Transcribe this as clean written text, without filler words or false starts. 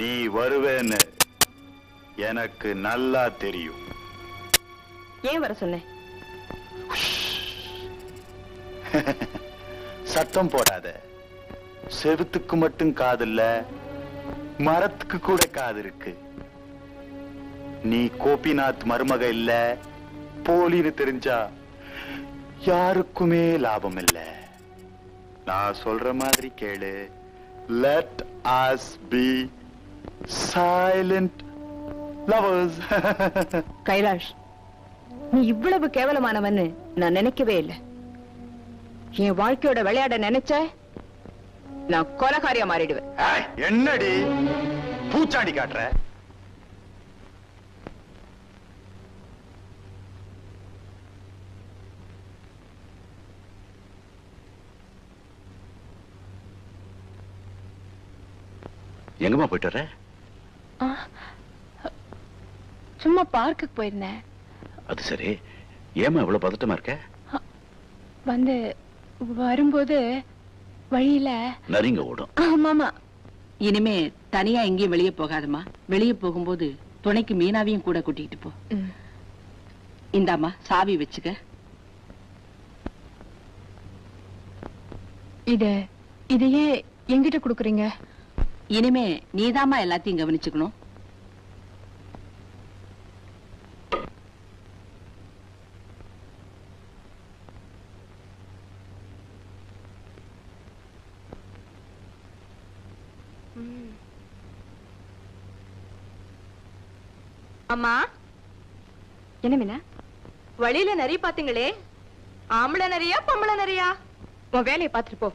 நீ வருவேன்னு எனக்கு நல்லா தெரியும். ஏன் வர சொன்னேன்? சத்தம் போடாத. செவுத்துக்கு மட்டும் காது இல்ல, மரத்துக்கு கூட காது இருக்கு. நீ கோபிநாத் மருமக இல்ல, போலின்னு தெரிஞ்சா யாருக்குமே லாபம் இல்ல. நான் சொல்ற மாதிரி கேளு. Let us be silent lovers. Kailash, நீ இவ்வளவு கேவலமானவன்னு நான் நினைக்கவே இல்லை. என் வாழ்க்கையோட விளையாட நினைச்ச நான் கொலகாரியா மாறிடுவேன். என்னடி பூச்சாண்டி காட்டுற? எங்கம்மா போயிட்டு வர? சும்மா பார்க்குக்கு போயிருந்தேன். அது சரி, ஏமா இவ்வளவு பதட்டமா இருக்க? வந்து வரும்போது வழியில நரிங்க ஓடும். ஆமாமா. இனிமே தனியா எங்கேயும் வெளியே போகாதம்மா. வெளியே போகும்போது துணைக்கு மீனாவையும் கூட கூட்டிட்டு போ. இந்தாம்மா சாவி வச்சுக்க. இதையே எங்கிட்ட குடுக்குறீங்க? இனிமே நீதாம்மா எல்லாத்தையும் கவனிச்சுக்கணும். அம்மா, என்ன மீனா வழியில நிறைய பாத்தீங்களே? ஆம்பளை நிறையா பொம்பளை நிறையா? உன் வேலையை பார்த்துட்டு போ.